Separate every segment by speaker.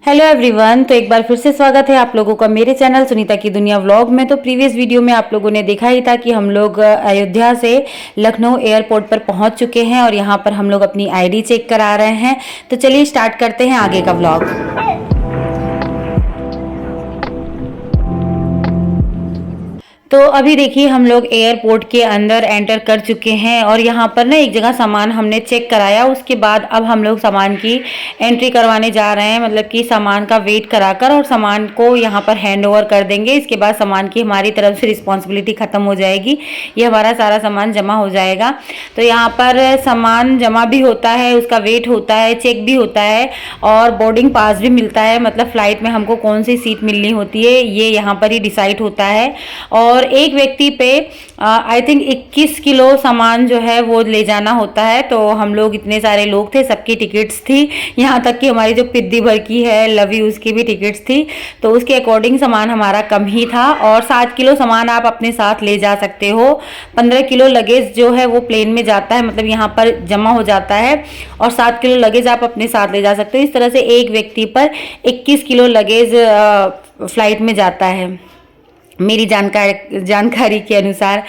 Speaker 1: Hello everyone. तो एक बार फिर से स्वागत है आप लोगों का मेरे चैनल सुनीता की दुनिया व्लॉग में। तो प्रीवियस वीडियो में आप लोगों ने देखा ही था कि हम लोग अयोध्या से लखनऊ एयरपोर्ट पर पहुंच चुके हैं और यहां पर हम लोग अपनी आईडी चेक करा रहे हैं। तो चलिए स्टार्ट करते हैं आगे का व्लॉग। तो अभी देखिए हम लोग एयरपोर्ट के अंदर एंटर कर चुके हैं और यहाँ पर ना एक जगह सामान हमने चेक कराया। उसके बाद अब हम लोग सामान की एंट्री करवाने जा रहे हैं, मतलब कि सामान का वेट कराकर और सामान को यहाँ पर हैंड ओवर कर देंगे। इसके बाद सामान की हमारी तरफ से रिस्पॉन्सिबिलिटी ख़त्म हो जाएगी, ये हमारा सारा सामान जमा हो जाएगा। तो यहाँ पर सामान जमा भी होता है, उसका वेट होता है, चेक भी होता है और बोर्डिंग पास भी मिलता है। मतलब फ़्लाइट में हमको कौन सी सीट मिलनी होती है ये यहाँ पर ही डिसाइड होता है। और एक व्यक्ति पे आई थिंक 21 किलो सामान जो है वो ले जाना होता है। तो हम लोग इतने सारे लोग थे, सबकी टिकट्स थी, यहाँ तक कि हमारी जो पिद्दी भर की है लवी उसकी भी टिकट्स थी। तो उसके अकॉर्डिंग सामान हमारा कम ही था और 7 किलो सामान आप अपने साथ ले जा सकते हो। 15 किलो लगेज जो है वो प्लेन में जाता है, मतलब यहाँ पर जमा हो जाता है और 7 किलो लगेज आप अपने साथ ले जा सकते हो। इस तरह से एक व्यक्ति पर 21 किलो लगेज फ्लाइट में जाता है मेरी जानकारी के अनुसार।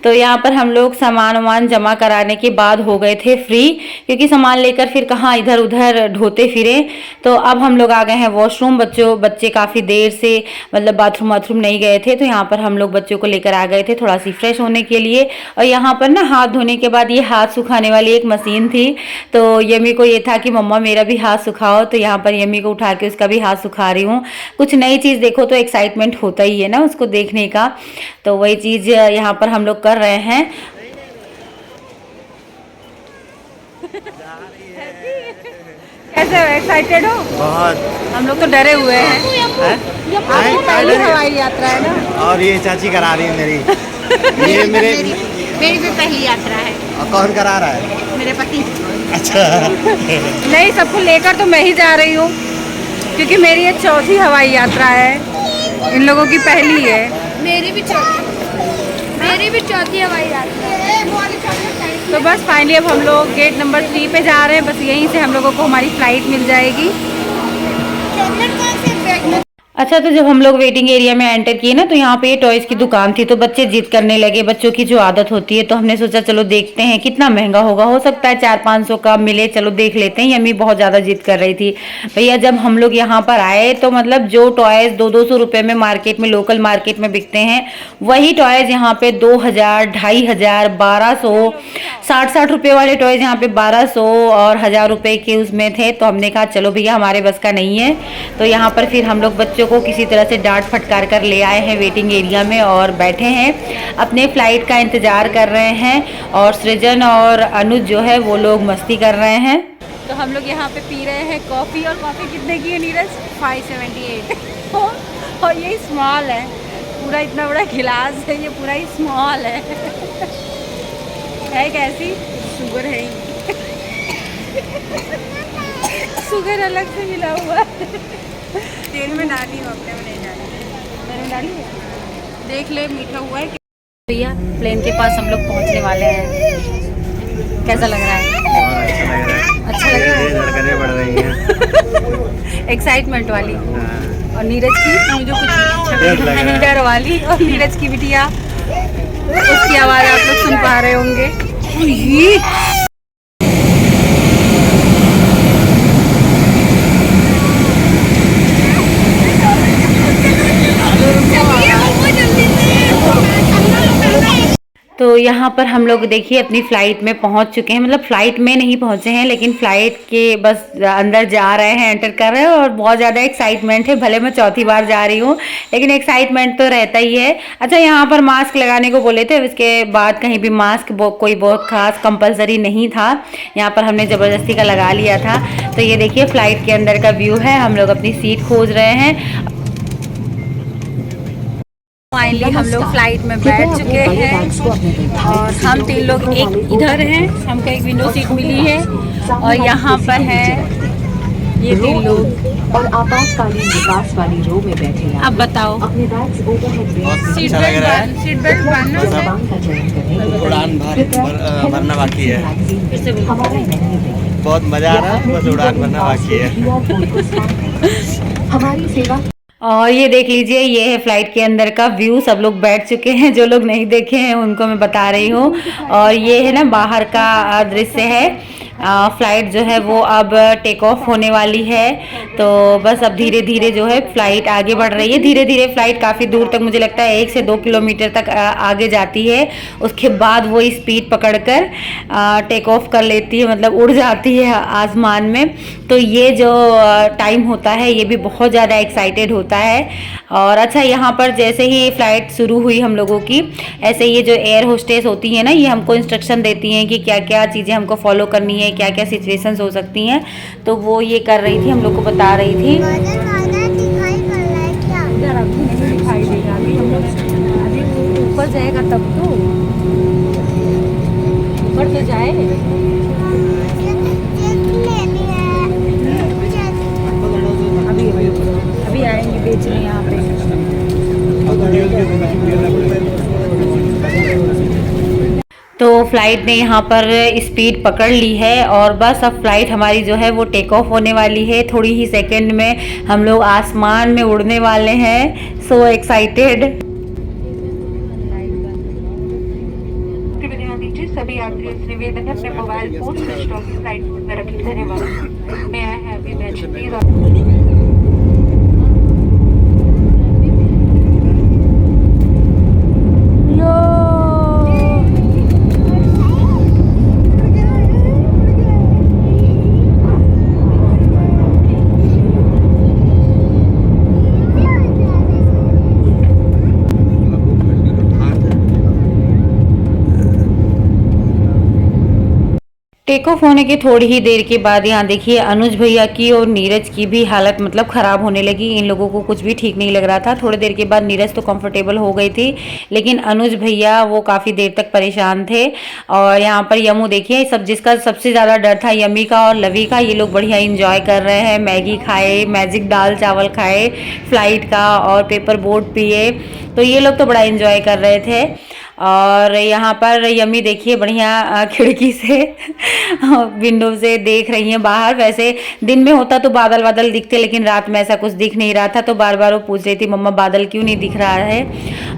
Speaker 1: तो यहाँ पर हम लोग सामान वामान जमा कराने के बाद हो गए थे फ्री, क्योंकि सामान लेकर फिर कहाँ इधर उधर ढोते फिरे। तो अब हम लोग आ गए हैं वॉशरूम। बच्चे काफ़ी देर से मतलब बाथरूम नहीं गए थे, तो यहाँ पर हम लोग बच्चों को लेकर आ गए थे थोड़ा सी फ्रेश होने के लिए। और यहाँ पर ना हाथ धोने के बाद ये हाथ सुखाने वाली एक मशीन थी। तो यमी को ये था कि मम्मा मेरा भी हाथ सुखाओ, तो यहाँ पर यमी को उठा के उसका भी हाथ सुखा रही हूँ। कुछ नई चीज़ देखो तो एक्साइटमेंट होता ही है ना उसको देखने का, तो वही चीज यहाँ पर हम लोग कर रहे हैं।
Speaker 2: कैसे हो, एक्साइटेड हो?
Speaker 3: बहुत।
Speaker 2: हम लोग तो डरे हुए हैं। पहली हवाई यात्रा है ना।
Speaker 3: और ये चाची करा रही है मेरी ये
Speaker 4: मेरी भी पहली यात्रा है।
Speaker 3: और कौन करा रहा है?
Speaker 4: मेरे पति।
Speaker 3: अच्छा
Speaker 2: नहीं, सबको लेकर तो मैं ही जा रही हूँ, क्योंकि मेरी ये चौथी हवाई यात्रा है, इन लोगों की पहली है।
Speaker 4: मेरी भी चौथी हवाई यात्रा है।
Speaker 2: तो बस फाइनली अब हम लोग गेट नंबर 3 पे जा रहे हैं। बस यहीं से हम लोगों को हमारी फ्लाइट मिल जाएगी।
Speaker 1: अच्छा, तो जब हम लोग वेटिंग एरिया में एंटर किए ना, तो यहाँ पे टॉयज की दुकान थी। तो बच्चे जिद करने लगे, बच्चों की जो आदत होती है। तो हमने सोचा चलो देखते हैं कितना महंगा होगा, हो सकता है 400-500 का मिले, चलो देख लेते हैं। यम्मी बहुत ज़्यादा जिद कर रही थी। भैया जब हम लोग यहाँ पर आए तो मतलब जो टॉयज 200-200 रुपये में मार्केट में, लोकल मार्केट में बिकते हैं, वही टॉयज यहाँ पे 2000, 2500, 1200, 60-60 रुपये वाले टॉयज यहाँ पे 1200 और 1000 रुपये के उसमें थे। तो हमने कहा चलो भैया हमारे बस का नहीं है। तो यहाँ पर फिर हम लोग बच्चों को किसी तरह से डांट फटकार कर ले आए हैं वेटिंग एरिया में और बैठे हैं, अपने फ्लाइट का इंतजार कर रहे हैं। और सृजन और अनुज जो है वो लोग मस्ती कर रहे हैं।
Speaker 2: तो हम लोग यहाँ पे पी रहे हैं कॉफ़ी। और कॉफ़ी कितने की है नीरज?
Speaker 4: 578।
Speaker 2: और ये स्मॉल है, पूरा इतना बड़ा गिलास है, ये पूरा ही स्मॉल है। कैसी शुगर है? शुगर अलग से मिला हुआ है।
Speaker 4: तेल में डाली हूँ, अपने में नहीं डाली।
Speaker 2: मैंने डाली है,
Speaker 4: देख ले मीठा हुआ है।
Speaker 2: भैया प्लेन के पास हम लोग पहुंचने वाले हैं। कैसा लग रहा है?
Speaker 3: बहुत
Speaker 2: अच्छा लग रहा है।
Speaker 3: धड़कनें बढ़ रही हैं।
Speaker 2: एक्साइटमेंट वाली।
Speaker 3: हाँ।
Speaker 2: और नीरज की जो कुछ डर वाली, और नीरज की बिटिया, उसकी आवाज़ आप लोग सुन पा रहे होंगे। ये
Speaker 1: तो यहाँ पर हम लोग देखिए अपनी फ़्लाइट में पहुँच चुके हैं। मतलब फ़्लाइट में नहीं पहुँचे हैं, लेकिन फ़्लाइट के बस अंदर जा रहे हैं, एंटर कर रहे हैं। और बहुत ज़्यादा एक्साइटमेंट है, भले मैं चौथी बार जा रही हूँ लेकिन एक्साइटमेंट तो रहता ही है। अच्छा, यहाँ पर मास्क लगाने को बोले थे, उसके बाद कहीं भी मास्क कोई बहुत खास कंपलसरी नहीं था। यहाँ पर हमने ज़बरदस्ती का लगा लिया था। तो ये देखिए फ़्लाइट के अंदर का व्यू है, हम लोग अपनी सीट खोज रहे हैं।
Speaker 2: फाइनली हम लोग फ्लाइट में बैठ चुके हैं और हम 3 लोग एक इधर हैं, हमको एक विंडो सीट मिली है और यहाँ पर है ये 3 लोग
Speaker 5: और आपातकालीन विकास वाली रो में बैठे हैं।
Speaker 2: अब बताओ,
Speaker 5: अपने बैग्स ओवरहेड बिन
Speaker 2: सीट बेल्ट बांधना है।
Speaker 5: का चयन करें।
Speaker 3: उड़ान भरना बाकी है।
Speaker 5: हमारे मेन्यू में
Speaker 3: बहुत मजा आ रहा है, बस उड़ान भरना बाकी है।
Speaker 5: हमारी सेवा
Speaker 1: और ये देख लीजिए, ये है फ्लाइट के अंदर का व्यू। सब लोग बैठ चुके हैं, जो लोग नहीं देखे हैं उनको मैं बता रही हूँ। और ये है ना बाहर का दृश्य है। फ्लाइट जो है वो अब टेक ऑफ होने वाली है। तो बस अब धीरे धीरे जो है फ्लाइट आगे बढ़ रही है। धीरे धीरे फ्लाइट काफ़ी दूर तक, मुझे लगता है 1 से 2 किलोमीटर तक आगे जाती है। उसके बाद वो स्पीड पकड़कर टेक ऑफ कर लेती है, मतलब उड़ जाती है आसमान में। तो ये जो टाइम होता है ये भी बहुत ज़्यादा एक्साइटेड होता है। और अच्छा, यहाँ पर जैसे ही फ्लाइट शुरू हुई हम लोगों की, ऐसे ये जो एयर होस्टेस होती है ना, ये हमको इंस्ट्रक्शन देती हैं कि क्या क्या चीज़ें हमको फॉलो करनी है, क्या क्या सिचुएशंस हो सकती हैं। तो वो ये कर रही थी, हम लोग को बता रही थी।
Speaker 2: दिखाई देगा अभी, हम लोग अभी ऊपर जाएगा तब तो ऊपर तो जाए। अभी आएंगे बेचने यहाँ पे।
Speaker 1: तो फ्लाइट ने यहाँ पर स्पीड पकड़ ली है और बस अब फ्लाइट हमारी जो है वो टेक ऑफ होने वाली है। थोड़ी ही सेकंड में हम लोग आसमान में उड़ने वाले हैं। So excited.
Speaker 6: सभी यात्रियों से निवेदन है अपने mobile phone switch off flight mode में रखें। धन्यवाद। मैं have you mention
Speaker 1: take off होने के थोड़ी ही देर के बाद यहाँ देखिए अनुज भैया की और नीरज की भी हालत मतलब ख़राब होने लगी। इन लोगों को कुछ भी ठीक नहीं लग रहा था। थोड़ी देर के बाद नीरज तो कंफर्टेबल हो गई थी, लेकिन अनुज भैया वो काफ़ी देर तक परेशान थे। और यहाँ पर यमू देखिए, सब जिसका सबसे ज़्यादा डर था यमी का और लवी का, ये लोग बढ़िया इंजॉय कर रहे हैं। मैगी खाए, मैजिक दाल चावल खाए फ्लाइट का, और पेपर बोट पिए। तो ये लोग तो बड़ा इंजॉय कर रहे थे। और यहाँ पर यमी देखिए बढ़िया खिड़की से विंडो से देख रही हैं बाहर। वैसे दिन में होता तो बादल बादल दिखते, लेकिन रात में ऐसा कुछ दिख नहीं रहा था। तो बार बार वो पूछ रही थी मम्मा बादल क्यों नहीं दिख रहा है।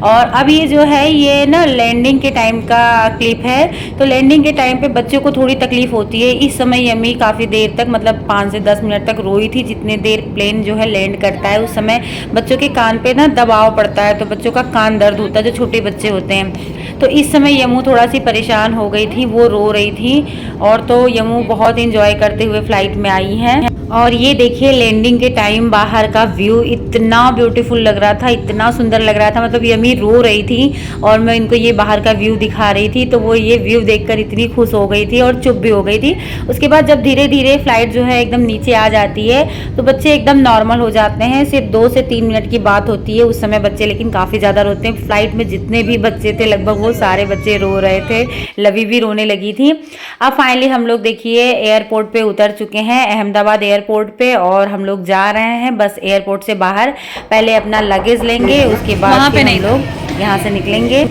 Speaker 1: और अब ये जो है ये ना लैंडिंग के टाइम का क्लिप है। तो लैंडिंग के टाइम पे बच्चों को थोड़ी तकलीफ होती है। इस समय यमी काफ़ी देर तक मतलब 5 से 10 मिनट तक रोई थी। जितने देर प्लेन जो है लैंड करता है उस समय बच्चों के कान पे ना दबाव पड़ता है, तो बच्चों का कान दर्द होता है, जो छोटे बच्चे होते हैं। तो इस समय यमू थोड़ा सी परेशान हो गई थी, वो रो रही थी। और तो यमू बहुत एंजॉय करते हुए फ्लाइट में आई हैं। और ये देखिए लैंडिंग के टाइम बाहर का व्यू इतना ब्यूटीफुल लग रहा था, इतना सुंदर लग रहा था। मतलब यमी रो रही थी और मैं इनको ये बाहर का व्यू दिखा रही थी, तो वो ये व्यू देखकर इतनी खुश हो गई थी और चुप भी हो गई थी। उसके बाद जब धीरे धीरे फ्लाइट जो है एकदम नीचे आ जाती है तो बच्चे एकदम नॉर्मल हो जाते हैं। सिर्फ 2 से 3 मिनट की बात होती है उस समय बच्चे लेकिन काफ़ी ज़्यादा रोते हैं। फ्लाइट में जितने भी बच्चे थे लगभग वो सारे बच्चे रो रहे थे, लवी भी रोने लगी थी। अब फाइनली हम लोग देखिए एयरपोर्ट पे उतर चुके हैं, अहमदाबाद एयरपोर्ट पे। और हम लोग जा रहे हैं बस एयरपोर्ट से बाहर। पहले अपना लगेज लेंगे, उसके बाद
Speaker 2: वहाँ पे
Speaker 1: फिर
Speaker 2: नहीं
Speaker 1: हम लोग यहाँ से निकलेंगे।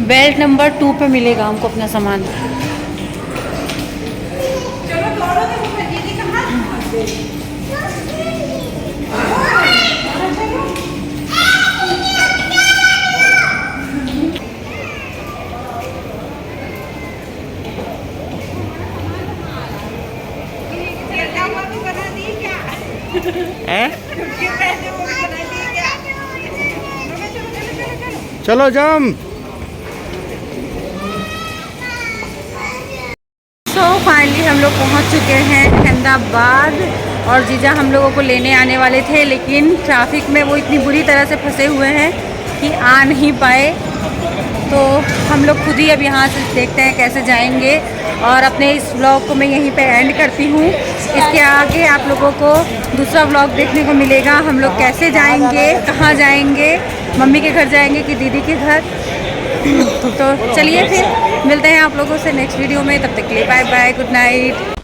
Speaker 2: बेल्ट नंबर 2 पे मिलेगा हमको अपना सामान।
Speaker 3: चलो जम।
Speaker 2: तो फाइनली हम लोग पहुंच चुके हैं अहमदाबाद। और जीजा हम लोगों को लेने आने वाले थे, लेकिन ट्रैफिक में वो इतनी बुरी तरह से फंसे हुए हैं कि आ नहीं पाए। तो हम लोग खुद ही अब यहाँ से देखते हैं कैसे जाएंगे। और अपने इस व्लॉग को मैं यहीं पे एंड करती हूँ। इसके आगे आप लोगों को दूसरा व्लॉग देखने को मिलेगा। हम लोग कैसे जाएंगे, कहाँ जाएंगे, मम्मी के घर जाएंगे कि दीदी के घर। तो चलिए फिर मिलते हैं आप लोगों से नेक्स्ट वीडियो में। तब तक के लिए बाय बाय, गुड नाइट।